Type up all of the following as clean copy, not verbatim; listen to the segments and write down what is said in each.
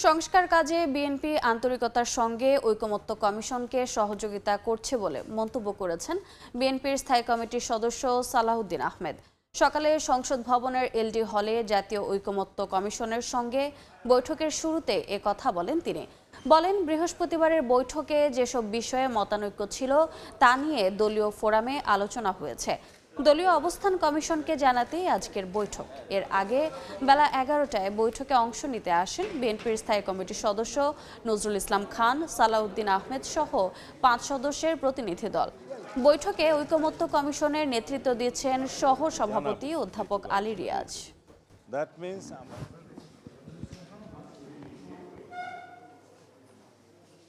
সংস্কার কাজে বিএনপি আন্তরিকতার সঙ্গে ঐকমত্য কমিশনকে সহযোগিতা করছে বলে মন্তব্য করেছেন বিএনপির স্থায়ী কমিটির সদস্য সালাউদ্দিন আহমেদ। সকালে সংসদ ভবনের এলডি হলে জাতীয় ঐকমত্য কমিশনের সঙ্গে বৈঠকের শুরুতে কথা বলেন তিনি। বলেন, বৃহস্পতিবারের বৈঠকে যেসব বিষয়ে মতানৈক্য ছিল তা নিয়ে দলীয় ফোরামে আলোচনা হয়েছে। দলীয় অবস্থান কমিশনকে জানাতেই আজকের বৈঠক। এর আগে বেলা 11টায় বৈঠকে অংশ নিতে আসেন বিএনপির স্থায়ী কমিটির সদস্য নজরুল ইসলাম খান, সালাউদ্দিন আহমেদ সহ 5 সদস্যের প্রতিনিধি দল। বৈঠকে ঐকমত্য কমিশনের নেতৃত্ব দিয়েছেন সহ সভাপতি অধ্যাপক আলী রিয়াজ।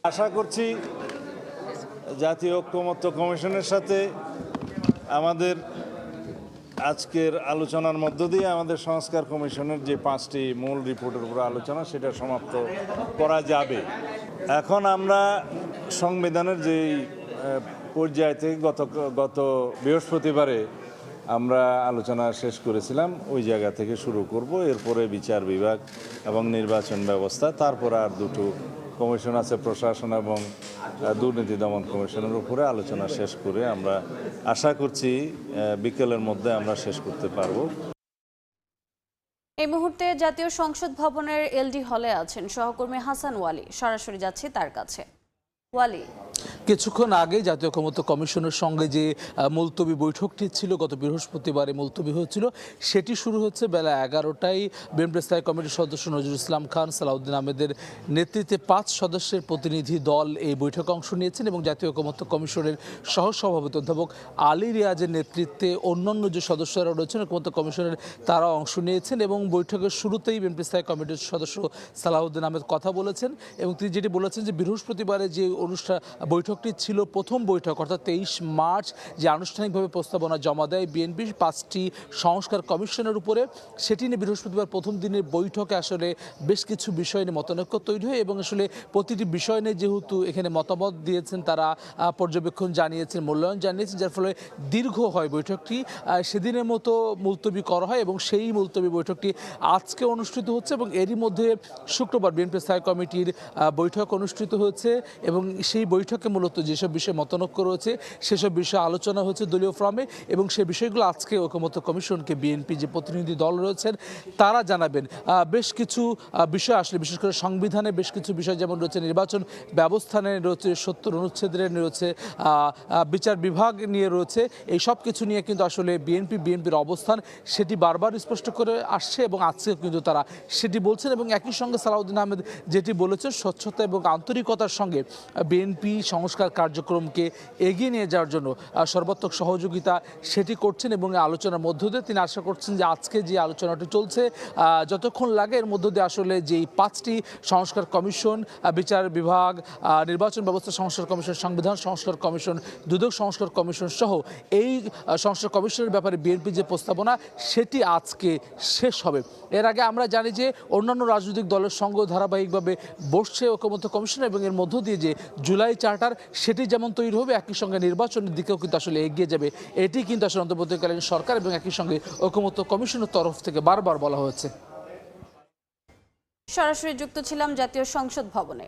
আশা করছি জাতীয় ঐকমত্য কমিশনের সাথে আমাদের আজকের আলোচনার মধ্য দিয়ে আমাদের সংস্কার কমিশনের যে 5টি মূল রিপোর্টের উপর আলোচনা সেটা সমাপ্ত করা যাবে। এখন আমরা সংবিধানের যে পর্যায় থেকে গত বৃহস্পতিবারে আমরা আলোচনা শেষ করেছিলাম, ওই জায়গা থেকে শুরু করব। এরপরে বিচার বিভাগ এবং নির্বাচন ব্যবস্থা, তারপর আর দুটো কমিশন আছে, প্রশাসন এবং দুর্নীতি দমন কমিশনের উপরে আলোচনা শেষ করে আমরা আশা করছি বিকেলের মধ্যে আমরা শেষ করতে পারবো। এই মুহূর্তে জাতীয় সংসদ ভবনের এলডি হলে আছেন সহকর্মী হাসান ওয়ালি। সরাসরি যাচ্ছি তার কাছে। ওয়ালি, কিছুক্ষণ আগে জাতীয় ঐকমত্য কমিশনের সঙ্গে যে মুলতবি বৈঠকটি ছিল গত বৃহস্পতিবারে মুলতবি হয়েছিল, সেটি শুরু হচ্ছে বেলা 11টায়। বিএনপি স্থায়ী কমিটির সদস্য নজরুল ইসলাম খান, সালাউদ্দিন আহমেদের নেতৃত্বে 5 সদস্যের প্রতিনিধি দল এই বৈঠকে অংশ নিয়েছেন এবং জাতীয় ঐকমত্য কমিশনের সহসভাপতি অধ্যাপক আলী রিয়াজের নেতৃত্বে অন্যান্য যে সদস্যরা রয়েছেন ঐকমত্য কমিশনের, তারা অংশ নিয়েছেন। এবং বৈঠকের শুরুতেই বিএনপি স্থায়ী কমিটির সদস্য সালাউদ্দিন আহমেদ কথা বলেছেন এবং তিনি যেটি বলেছেন যে বৃহস্পতিবারে যে বৈঠকটি ছিল প্রথম বৈঠক, অর্থাৎ 23 মার্চ যে আনুষ্ঠানিকভাবে প্রস্তাবনা জমা দেয় বিএনপি 5টি সংস্কার কমিশনের উপরে, সেটি নিয়ে বৃহস্পতিবার প্রথম দিনের বৈঠকে আসলে বেশ কিছু বিষয় নিয়ে মতানৈক্য তৈরি হয় এবং আসলে প্রতিটি বিষয় নিয়ে যেহেতু এখানে মতামত দিয়েছেন, তারা পর্যবেক্ষণ জানিয়েছেন, মূল্যায়ন জানিয়েছেন, যার ফলে দীর্ঘ হয় বৈঠকটি। সেদিনের মতো মুলতবি করা হয় এবং সেই মুলতবি বৈঠকটি আজকে অনুষ্ঠিত হচ্ছে এবং এরই মধ্যে শুক্রবার বিএনপি স্থায়ী কমিটির বৈঠক অনুষ্ঠিত হয়েছে এবং সেই বৈঠকে মূলত যেসব বিষয়ে মতানৈক্য রয়েছে সেসব বিষয়ে আলোচনা হয়েছে দলীয় ফোরামে এবং সেই বিষয়গুলো আজকে ঐকমত্য কমিশনকে বিএনপি যে প্রতিনিধি দল রয়েছেন তারা জানাবেন। বেশ কিছু বিষয় আসলে বিশেষ করে সংবিধানে বেশ কিছু বিষয় যেমন রয়েছে নির্বাচন ব্যবস্থা নিয়ে রয়েছে, 70 অনুচ্ছেদের নিয়ে রয়েছে, বিচার বিভাগ নিয়ে রয়েছে, এই সব কিছু নিয়ে কিন্তু আসলে বিএনপির অবস্থান সেটি বারবার স্পষ্ট করে আসছে এবং আজকে কিন্তু তারা সেটি বলছেন। এবং একই সঙ্গে সালাউদ্দিন আহমেদ যেটি বলেছেন, স্বচ্ছতা এবং আন্তরিকতার সঙ্গে বিএনপি সংস্কার কার্যক্রমকে এগিয়ে নিয়ে যাওয়ার জন্য সর্বাত্মক সহযোগিতা সেটি করছেন এবং আলোচনার মধ্য দিয়ে তিনি আশা করছেন যে আজকে যে আলোচনাটি চলছে যতক্ষণ লাগে এর মধ্য দিয়ে আসলে যেই 5টি সংস্কার কমিশন, বিচার বিভাগ, নির্বাচন ব্যবস্থা সংস্কার কমিশন, সংবিধান সংস্কার কমিশন, দুদক সংস্কার কমিশন সহ এই সংস্কার কমিশনের ব্যাপারে বিএনপি যে প্রস্তাবনা সেটি আজকে শেষ হবে। এর আগে আমরা জানি যে অন্যান্য রাজনৈতিক দলের সঙ্গে ধারাবাহিকভাবে বসছে ঐকমত্য কমিশন এবং এর মধ্য দিয়ে যে জুলাই চার্টার সেটি যেমন তৈরি হবে, একই সঙ্গে নির্বাচনের দিকেও কিন্তু আসলে এগিয়ে যাবে। এটি কিন্তু আসলে অন্তর্বর্তীকালীন সরকার এবং একই সঙ্গে ঐকমত্য কমিশনের তরফ থেকে বারবার বলা হয়েছে। সরাসরি যুক্ত ছিলাম জাতীয় সংসদ ভবনে।